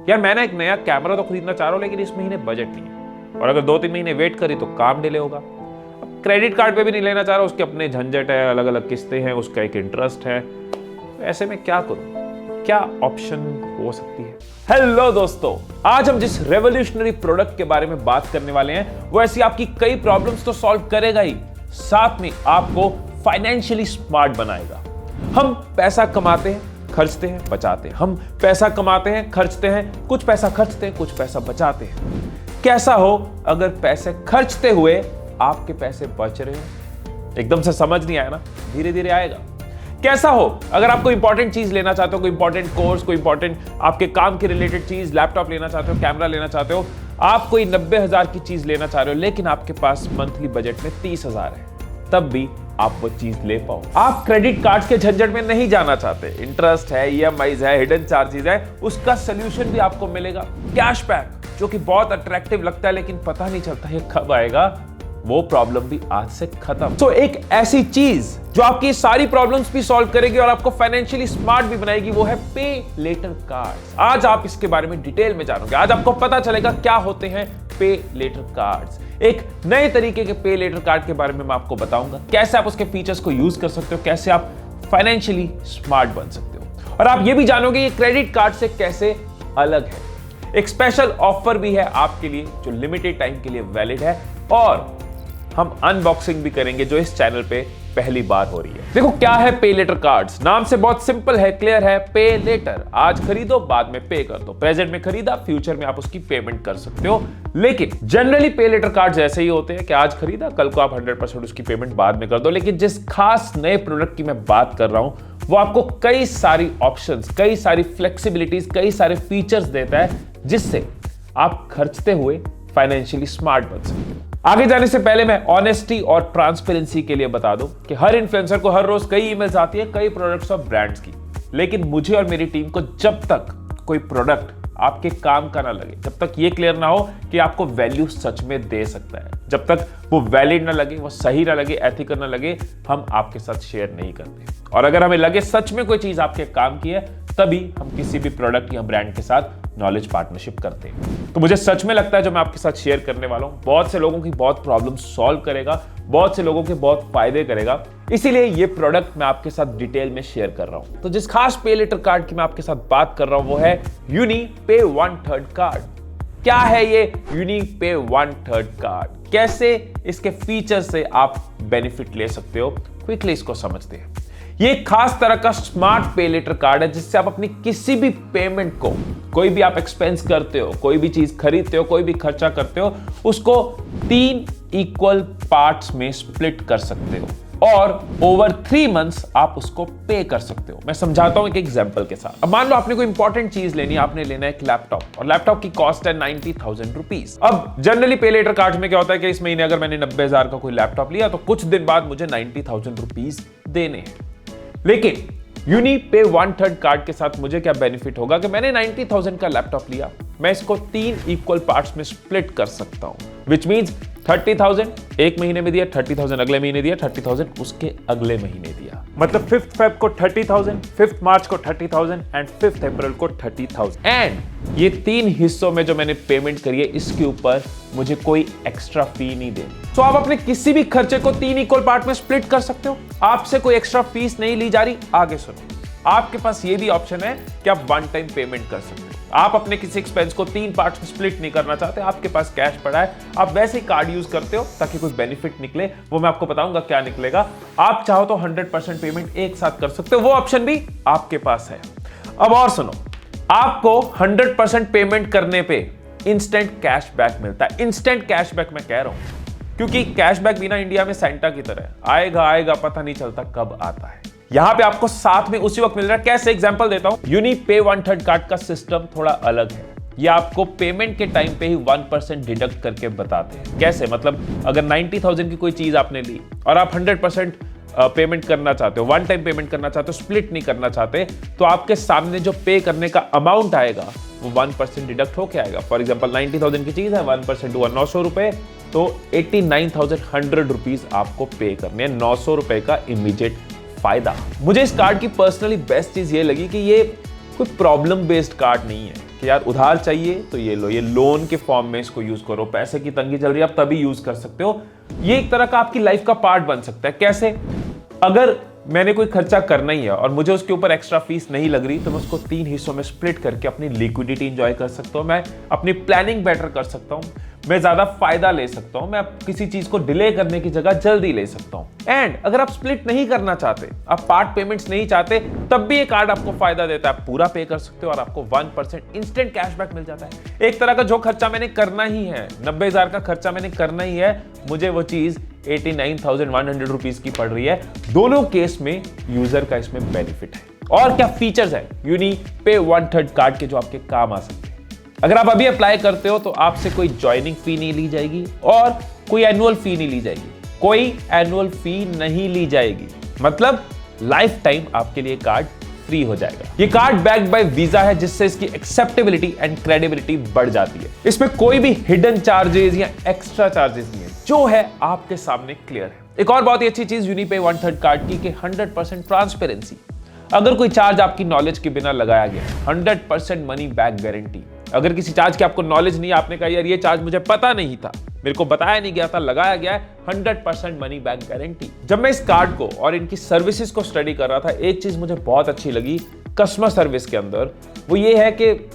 यार मैं ना एक नया कैमरा तो खरीदना चाह रहा हूं, लेकिन इस महीने बजट नहीं है, और अगर 2-3 महीने वेट करी तो काम डिले होगा। अब क्रेडिट कार्ड पे भी नहीं लेना चाह रहा, उसके अपने झंझट है, अलग अलग किस्तें हैं, उसका एक इंटरेस्ट है। तो ऐसे में क्या करूं? क्या ऑप्शन हो सकती है? हेलो दोस्तों, आज हम जिस रेवोल्यूशनरी प्रोडक्ट के बारे में बात करने वाले हैं वो ऐसी आपकी कई प्रॉब्लम्स तो सॉल्व करेगा ही, साथ में आपको फाइनेंशियली स्मार्ट बनाएगा। हम पैसा कमाते हैं, खर्चते हैं, बचाते हैं। हम पैसा कमाते हैं, खर्चते हैं, कुछ पैसा खर्चते हैं, कुछ पैसा बचाते हैं। कैसा हो अगर पैसे खर्चते हुए आपके पैसे बच रहे हो? एकदम से समझ नहीं आया ना, धीरे धीरे आएगा। कैसा हो अगर आप कोई इंपॉर्टेंट चीज लेना चाहते हो, कोई इंपॉर्टेंट कोर्स, कोई इंपॉर्टेंट आपके काम के रिलेटेड चीज, लैपटॉप लेना चाहते हो, कैमरा लेना चाहते हो, आप कोई 90,000 की चीज लेना चाह रहे हो, लेकिन आपके पास मंथली बजट में 30,000 है, तब भी आप वो चीज ले पाओ। आप क्रेडिट कार्ड के झंझट में नहीं जाना चाहते, इंटरेस्ट है, ईएमआईज है, हिडन चार्जेस है, उसका सोल्यूशन भी आपको मिलेगा। कैशबैक, जो कि बहुत अट्रैक्टिव लगता है लेकिन पता नहीं चलता है कब आएगा, वो प्रॉब्लम भी आज से खत्म। तो एक ऐसी चीज जो आपकी सारी प्रॉब्लम्स भी सॉल्व करेगी और आपको फाइनेंशियली स्मार्ट भी बनाएगी, वो है पे लेटर कार्ड्स। आज आप इसके बारे में डिटेल में जानोगे। आज आपको पता चलेगा क्या होते हैं पे लेटर कार्ड्स। एक नए तरीके के पे लेटर कार्ड के बारे में मैं आपको बताऊंगा, कैसे आप उसके फीचर्स को यूज कर सकते हो, कैसे आप फाइनेंशियली स्मार्ट बन सकते हो, और आप ये भी जानोगे ये क्रेडिट कार्ड से कैसे अलग है। एक स्पेशल ऑफर भी है आपके लिए जो लिमिटेड टाइम के लिए वैलिड है, और हम अनबॉक्सिंग भी करेंगे जो इस चैनल पे पहली बार हो रही है। देखो क्या है पे लेटर कार्ड्स। नाम से बहुत सिंपल है, क्लियर है। पे लेटर, आज खरीदो बाद में पे कर दो। प्रेजेंट में खरीदा, फ्यूचर में आप उसकी पेमेंट कर सकते हो। लेकिन जनरली पे लेटर कार्ड्स ऐसे ही होते हैं कि आज खरीदा, कल को आप 100% उसकी पेमेंट बाद में कर दो। लेकिन जिस खास नए प्रोडक्ट की मैं बात कर रहा हूं वो आपको कई सारी ऑप्शंस, कई सारी फ्लेक्सिबिलिटीज, कई सारे फीचर्स देता है, जिससे आप खर्चते हुए फाइनेंशियली स्मार्ट बन सकते हो। आगे जाने से पहले मैं ऑनेस्टी और ट्रांसपेरेंसी के लिए बता दूं कि हर इन्फ्लुएंसर को हर रोज कई ईमेल्स आती है, कई प्रोडक्ट्स और ब्रांड्स की, लेकिन मुझे और मेरी टीम को जब तक कोई प्रोडक्ट आपके काम का ना लगे, जब तक ये क्लियर ना हो कि आपको वैल्यू सच में दे सकता है, जब तक वो वैलिड ना लगे, वो सही ना लगे, एथिकल ना लगे, हम आपके साथ शेयर नहीं करते। और अगर हमें लगे सच में कोई चीज आपके काम की है, तभी हम किसी भी प्रोडक्ट या ब्रांड के साथ नॉलेज पार्टनरशिप करते हैं। तो मुझे सच में लगता है जो मैं आपके साथ शेयर करने वाला हूं बहुत से लोगों की बहुत प्रॉब्लम सॉल्व करेगा, बहुत से लोगों के बहुत फायदे करेगा, इसीलिए ये प्रोडक्ट मैं आपके साथ डिटेल में शेयर कर रहा हूं। तो जिस खास पे लेटर कार्ड की मैं आपके साथ बात कर रहा हूं वो है यूनिपे 1/3 कार्ड। क्या है ये यूनिपे 1/3 कार्ड? कैसे इसके फीचर से आप बेनिफिट ले सकते हो, क्विकली इसको समझते हैं। ये एक खास तरह का स्मार्ट पे लेटर कार्ड है जिससे आप अपनी किसी भी पेमेंट को, कोई भी आप एक्सपेंस करते हो, कोई भी चीज खरीदते हो, कोई भी खर्चा करते हो, उसको 3 इक्वल पार्ट्स में स्प्लिट कर सकते हो और ओवर 3 मंथ्स आप उसको पे कर सकते हो। मैं समझाता हूं एक एग्जांपल के साथ। अब मान लो आपने कोई इंपॉर्टेंट चीज लेनी है, आपने लेना है एक लैपटॉप, और लैपटॉप की कॉस्ट है 90,000 रुपीज। अब जनरली पे लेटर कार्ड में क्या होता है कि इस महीने अगर मैंने 90,000 का कोई लैपटॉप लिया तो कुछ दिन बाद मुझे 90,000 रुपीज देने हैं। लेकिन यूनिपे 1/3 कार्ड के साथ मुझे क्या बेनिफिट होगा कि मैंने 90,000 का लैपटॉप लिया, मैं इसको 3 इक्वल पार्ट्स में स्प्लिट कर सकता हूं, विच मींस 30,000 एक महीने में दिया, 30,000 अगले महीने दिया, 30,000 उसके अगले महीने दिया। मतलब 5th फेब को 30,000, 5th मार्च को 30,000 एंड 5th अप्रैल को 30,000। एंड ये 3 हिस्सों में जो मैंने पेमेंट करी है, इसके ऊपर मुझे कोई एक्स्ट्रा फी नहीं देनी। तो आप अपने किसी भी खर्चे को 3 इक्वल पार्ट में स्प्लिट कर सकते हो, आपसे कोई एक्स्ट्रा फीस नहीं ली जा रही। आगे सुनो, आपके पास ये भी ऑप्शन है कि आप 1 टाइम पेमेंट कर सकते हो। आप अपने किसी एक्सपेंस को 3 पार्ट्स में स्प्लिट नहीं करना चाहते, आपके पास कैश पड़ा है, आप वैसे ही कार्ड यूज करते हो ताकि कोई बेनिफिट निकले, वो मैं आपको बताऊंगा क्या निकलेगा। आप चाहो तो 100% पेमेंट एक साथ कर सकते हो, वो ऑप्शन भी आपके पास है। अब और सुनो, आपको 100% पेमेंट करने पे इंस्टेंट कैशबैक मिलता है। इंस्टेंट कैशबैक मैं कह रहा हूं क्योंकि कैशबैक भी ना इंडिया में सेंटा की तरह है, आएगा पता नहीं चलता कब आता है। यहां पे आपको साथ में उसी वक्त मिल रहा है। कैसे? एग्जांपल देता हूं। यूनिपे 1/3 कार्ड का सिस्टम थोड़ा अलग है। ये आपको पेमेंट के टाइम पे ही 1% डिडक्ट करके बताते हैं। कैसे? मतलब अगर 90,000 की कोई चीज आपने ली और आप 100% पेमेंट करना चाहते हो, 1 टाइम पेमेंट करना चाहते हो, स्प्लिट नहीं करना चाहते, तो आपके सामने जो पे करने का अमाउंट आएगा वो 1% डिडक्ट होके आएगा। फॉर एग्जांपल 90,000 की चीज है, 1% हुआ 900 रुपए, तो 89,100 रुपीज आपको पे करने हैं। 900 रुपए का इमीडिएट फायदा। मुझे इस कार्ड की पर्सनली बेस्ट चीज ये लगी कि ये कोई प्रॉब्लम बेस्ड कार्ड नहीं है। कि यार उधार चाहिए तो ये लो, ये लोन के फॉर्म में इसको यूज करो, पैसे की तंगी चल रही है आप तभी यूज कर सकते हो। ये एक तरह का आपकी लाइफ का पार्ट बन सकता है। कैसे? अगर मैंने कोई खर्चा करना ही है और मुझे उसके ऊपर एक्स्ट्रा फीस नहीं लग रही तो मैं उसको 3 हिस्सों में स्प्लिट करके अपनी लिक्विडिटी एंजॉय कर सकता हूं, मैं अपनी प्लानिंग बेटर कर सकता हूं, मैं ज्यादा फायदा ले सकता हूं, मैं किसी चीज को डिले करने की जगह जल्दी ले सकता हूं। एंड अगर आप स्प्लिट नहीं करना चाहते, आप पार्ट पेमेंट्स नहीं चाहते, तब भी ये कार्ड आपको फायदा देता है। आप पूरा पे कर सकते हो और आपको 1% इंस्टेंट कैशबैक मिल जाता है। एक तरह का जो खर्चा मैंने करना ही है, 90,000 का खर्चा मैंने करना ही है, मुझे वो चीज 89,100 रुपीज की पड़ रही है। दोनों केस में यूजर का इसमें बेनिफिट है। और क्या फीचर्स है यूनिपे 1/3 कार्ड के जो आपके काम आ सकते हैं। अगर आप अभी अप्लाई करते हो तो आपसे कोई ज्वाइनिंग फी नहीं ली जाएगी और कोई एनुअल फी नहीं ली जाएगी, कोई एनुअल फी नहीं ली जाएगी। मतलब लाइफ टाइम आपके लिए कार्ड फ्री हो जाएगा। ये कार्ड बैक्ड बाय वीजा है जिससे इसकी एक्सेप्टेबिलिटी एंड क्रेडिबिलिटी बढ़ जाती है। इसमें कोई भी हिडन चार्जेस या एक्स्ट्रा चार्जेस नहीं है, जो है आपके सामने क्लियर है। एक और बहुत ही अच्छी चीज यूनिपे 1/3 कार्ड की 100% ट्रांसपेरेंसी। अगर कोई चार्ज आपकी नॉलेज के बिना लगाया गया, 100% मनी बैक गारंटी। अगर किसी चार्ज की आपको नॉलेज नहीं, आपने कहा यार ये चार्ज मुझे पता नहीं था, मेरे को बताया नहीं गया था, लगाया गया है, 100% मनी बैक गारंटी। जब मैं इस कार्ड को और इनकी सर्विसेज को स्टडी कर रहा था, एक चीज मुझे बहुत अच्छी लगी कस्टमर सर्विस के अंदर, वो ये है कि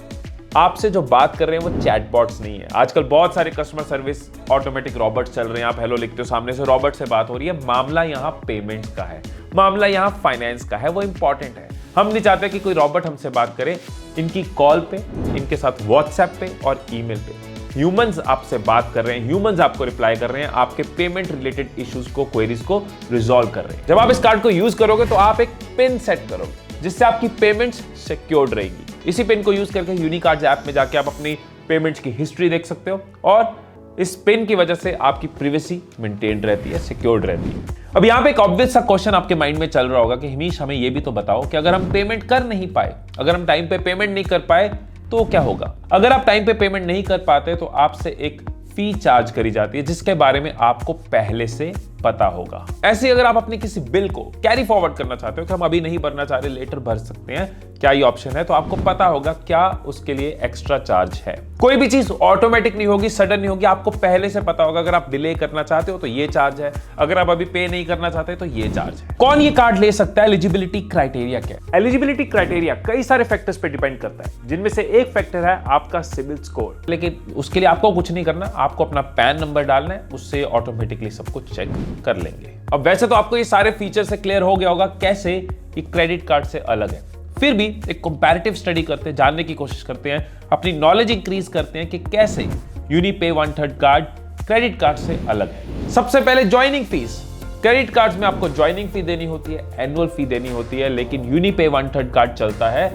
आपसे जो बात कर रहे हैं वो चैटबॉट्स नहीं है। आजकल बहुत सारे कस्टमर सर्विस ऑटोमेटिक रॉबोट्स चल रहे हैं, आप हेलो लिखते हो, सामने से रॉबोट से बात हो रही है। मामला यहाँ पेमेंट का है, मामला यहाँ फाइनेंस का है, वो इंपॉर्टेंट है। हम नहीं चाहते कि कोई रॉबोट हमसे बात करे। इनकी कॉल पे, इनके साथ व्हाट्सएप पे और ईमेल पे ह्यूमंस आपसे बात कर रहे हैं, ह्यूमंस आपको रिप्लाई कर रहे हैं, आपके पेमेंट रिलेटेड इश्यूज को, क्वेरीज को रिजॉल्व कर रहे हैं। जब आप इस कार्ड को यूज करोगे तो आप एक पिन सेट करोगे जिससे आपकी पेमेंट्स सिक्योर्ड रहेगी। इसी पिन को यूज करके यूनिकार्ड्स ऐप में जाके आप अपनी पेमेंट्स की हिस्ट्री देख सकते हो और इस पिन की वजह से आपकी प्राइवेसी मेंटेन रहती है, सिक्योर्ड रहती है। अब यहाँ पे एक ऑब्वियस सा क्वेश्चन आपके माइंड में चल रहा होगा कि हिमीश हमें ये भी तो बताओ कि अगर हम पेमेंट कर नहीं पाए, अगर हम टाइम पे पेमेंट नहीं कर पाए तो क्या होगा? अगर आप टाइम पे पेमेंट नहीं कर पाते तो आपसे एक फी चार्ज करी जाती है जिसके बारे में आपको पहले से पता होगा। ऐसे अगर आप अपने किसी बिल को कैरी फॉरवर्ड करना चाहते हो कि हम अभी नहीं भरना चाह रहे, लेटर भर सकते हैं, क्या ये ऑप्शन है, तो आपको पता होगा क्या उसके लिए एक्स्ट्रा चार्ज है। कोई भी चीज ऑटोमेटिक नहीं होगी, सडन नहीं होगी, आपको पहले से पता होगा। अगर आप डिले करना चाहते हो तो ये चार्ज है, अगर आप अभी पे नहीं करना चाहते तो ये चार्ज है। कौन ये कार्ड ले सकता है? एलिजिबिलिटी क्राइटेरिया क्या है? एलिजिबिलिटी क्राइटेरिया कई सारे फैक्टर्स पे डिपेंड करता है, जिनमें से एक फैक्टर है आपका सिबिल स्कोर। लेकिन उसके लिए आपको कुछ नहीं करना, आपको अपना पैन नंबर डालना है, उससे ऑटोमेटिकली सब कुछ चेक कर लेंगे। अब वैसे तो आपको ये सारे फीचर से क्लियर हो गया होगा कैसे ये क्रेडिट कार्ड से अलग है। फिर भी एक कंपैरेटिव स्टडी करते हैं, जानने की कोशिश करते हैं, अपनी नॉलेज इंक्रीज करते हैं कि कैसे यूनिपे 1/3 कार्ड क्रेडिट कार्ड से अलग है। सबसे पहले ज्वाइनिंग फीस। क्रेडिट कार्ड्स में आपको ज्वाइनिंग फी देनी होती है, एनुअल फी देनी होती है, लेकिन यूनिपे 1/3 कार्ड चलता है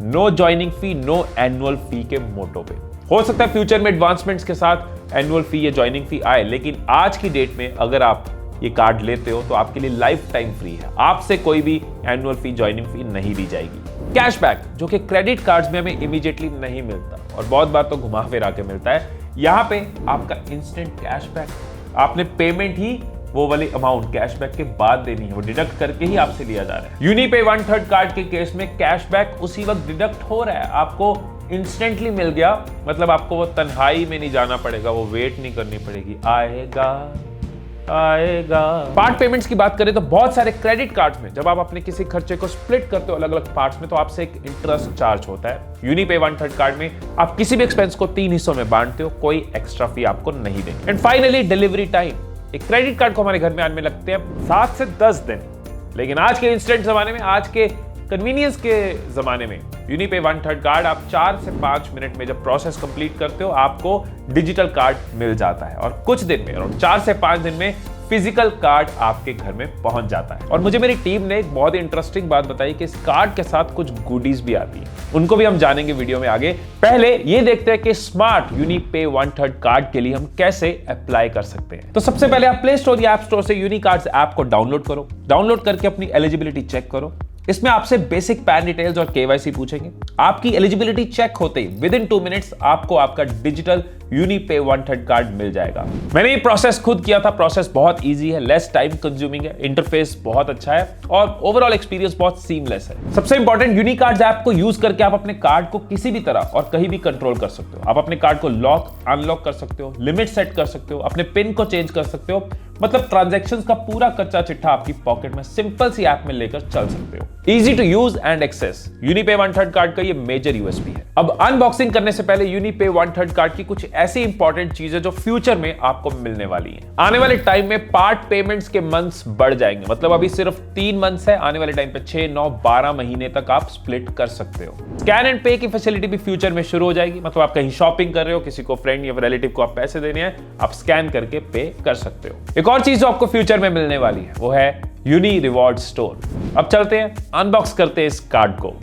no joining fee no annual fee के मोटो पे। हो सकता है फ्यूचर में एडवांसमेंट्स के साथ एनुअल फी या ज्वाइनिंग फी आए, लेकिन आज की डेट में अगर आप ये कार्ड लेते हो तो आपके लिए लाइफ टाइम फ्री है, आपसे कोई भी एनुअल फी, ज्वाइनिंग फी नहीं ली जाएगी। कैशबैक जो कि क्रेडिट कार्ड्स में हमें इमीडिएटली नहीं मिलता और बहुत बार तो घुमा फिरा के मिलता है, यहाँ पे आपका इंस्टेंट कैशबैक। आपने पेमेंट ही वो वाली अमाउंट कैशबैक के बाद देनी है, वो डिडक्ट करके ही आपसे लिया जा रहा है। यूनिपे 1/3 कार्ड के केस में कैशबैक उसी वक्त डिडक्ट हो रहा है, आपको इंस्टेंटली मिल गया। मतलब आपको वो तन्हाई में नहीं जाना पड़ेगा, वो वेट नहीं करनी पड़ेगी, आएगा। पार्ट पेमेंट्स की बात करें तो बहुत सारे क्रेडिट कार्ड्स में जब आप अपने किसी खर्चे को स्प्लिट करते हो अलग अलग पार्ट्स में तो आपसे एक इंटरेस्ट चार्ज होता है। यूनिपे 1/3 कार्ड में आप किसी भी एक्सपेंस को 3 हिस्सों में बांटते हो, कोई एक्स्ट्रा फी आपको नहीं देंगे। And finally delivery time. एक क्रेडिट कार्ड को हमारे घर में आने में लगते हैं 7 से 10 दिन, लेकिन आज के इंस्टेंट जमाने में, आज के कन्वीनियंस के जमाने में यूनिपे 1/3 कार्ड आप 4 से 5 मिनट में जब प्रोसेस कंप्लीट करते हो आपको डिजिटल कार्ड मिल जाता है और कुछ दिन में, अराउंड 4 से 5 दिन में फिजिकल कार्ड आपके घर में पहुंच जाता है। और मुझे मेरी टीम ने एक बहुत ही इंटरेस्टिंग बात बताई कि इस कार्ड के साथ कुछ गुडीज भी आती हैं, उनको भी हम जानेंगे वीडियो में आगे। पहले ये देखते हैं कि स्मार्ट यूनिपे 1/3 कार्ड के लिए हम कैसे अप्लाई कर सकते हैं। तो सबसे पहले आप प्ले स्टोर या ऐप स्टोर से यूनिकार्ड्स ऐप को डाउनलोड करो। डाउनलोड करके अपनी एलिजिबिलिटी चेक करो। इसमें आपसे बेसिक पैन डिटेल्स और केवाईसी पूछेंगे। आपकी एलिजिबिलिटी चेक होते ही विद इन 2 मिनट्स आपको आपका डिजिटल यूनिपे 1/3 कार्ड मिल जाएगा। मैंने ये प्रोसेस खुद किया था। प्रोसेस बहुत इजी है, लेस टाइम कंज्यूमिंग है, इंटरफेस बहुत अच्छा है और ओवरऑल एक्सपीरियंस बहुत सीमलेस है। सबसे इंपॉर्टेंट, यूनिकार्ड्स ऐप को यूज करके आप अपने कार्ड को किसी भी तरह और कहीं भी कंट्रोल कर सकते हो। आप अपने कार्ड को लॉक अनलॉक कर सकते हो, लिमिट सेट कर सकते हो, अपने पिन को चेंज कर सकते हो। मतलब ट्रांजैक्शंस का पूरा कच्चा चिट्ठा आपकी पॉकेट में सिंपल सी ऐप में लेकर चल सकते हो। Easy to use and access Unipay 1/3 card का ये मेजर यूएसपी है। अब अनबॉक्सिंग करने से पहले यूनिपे 1/3 कार्ड की कुछ ऐसी इंपॉर्टेंट चीजें जो फ्यूचर में आपको मिलने वाली हैं। आने वाले टाइम में पार्ट पेमेंट्स के मंथ्स बढ़ जाएंगे। मतलब अभी सिर्फ 3 मंथ्स है, आने वाले टाइम पे 6, 9, 12 महीने तक आप स्प्लिट कर सकते हो। स्कैन एंड पे की फैसिलिटी भी फ्यूचर में शुरू हो जाएगी। मतलब आप कहीं शॉपिंग कर रहे हो, किसी को फ्रेंड या रिलेटिव को आप पैसे देने हैं, आप स्कैन करके पे कर सकते हो। एक और चीज जो आपको फ्यूचर में मिलने वाली है वो है यूनी रिवॉर्ड स्टोर। अब चलते हैं, अनबॉक्स करते हैं इस कार्ड को।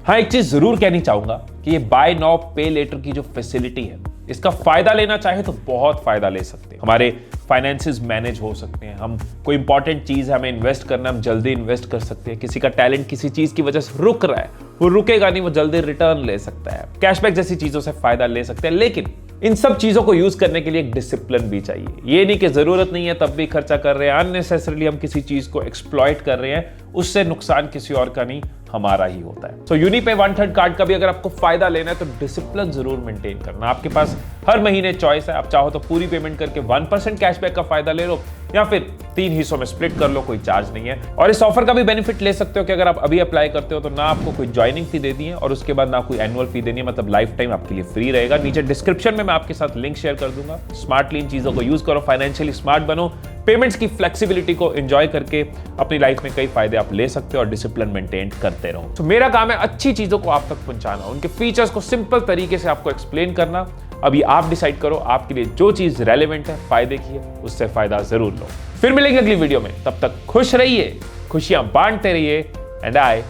हाँ, एक चीज जरूर कहनी चाहूंगा कि ये बाय नाउ पे लेटर की जो फैसिलिटी है, इसका फायदा लेना चाहे तो बहुत फायदा ले सकते हैं। हमारे फाइनेंसेस मैनेज हो सकते हैं। हम कोई इंपॉर्टेंट चीज है, हमें इन्वेस्ट करना, हम जल्दी इन्वेस्ट कर सकते हैं। किसी का टैलेंट किसी चीज की वजह से रुक रहा है, वो रुकेगा नहीं, वो जल्दी रिटर्न ले सकता है। कैशबैक जैसी चीजों से फायदा ले सकते हैं। लेकिन इन सब चीजों को यूज करने के लिए एक डिसिप्लिन भी चाहिए। ये नहीं कि जरूरत नहीं है तब भी खर्चा कर रहे हैं, अननेसेसरीली हम किसी चीज को एक्सप्लॉइट कर रहे हैं, उससे नुकसान किसी और का नहीं, हमारा ही होता है। तो यूनिपे 1/3 कार्ड का भी अगर आपको फायदा लेना है तो डिसिप्लिन जरूर मेंटेन करना। आपके पास हर महीने चॉइस है, आप चाहो तो पूरी पेमेंट करके 1% कैशबैक का फायदा ले लो या फिर 3 हिस्सों में स्प्लिट कर लो, कोई चार्ज नहीं है। और इस ऑफर का भी बेनिफिट ले सकते हो कि अगर आप अभी अप्लाई करते हो तो ना आपको कोई ज्वाइनिंग फी देनी है और उसके बाद ना कोई एनुअल फी देनी है। मतलब लाइफ टाइम आपके लिए फ्री रहेगा। नीचे डिस्क्रिप्शन में मैं आपके साथ लिंक शेयर कर दूंगा। स्मार्टली इन चीजों को यूज करो, फाइनेंशियली स्मार्ट बनो, पेमेंट्स की फ्लेक्सिबिलिटी को एंजॉय करके अपनी लाइफ में कई फायदे आप ले सकते हो और डिसिप्लिन मेंटेन करते रहो। तो मेरा काम है अच्छी चीजों को आप तक पहुंचाना, उनके फीचर्स को सिंपल तरीके से आपको एक्सप्लेन करना। अभी आप डिसाइड करो आपके लिए जो चीज रेलेवेंट है, फायदे की है, उससे फायदा जरूर लो। फिर मिलेंगे अगली वीडियो में, तब तक खुश रहिए, खुशियां बांटते रहिए and I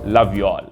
love you all.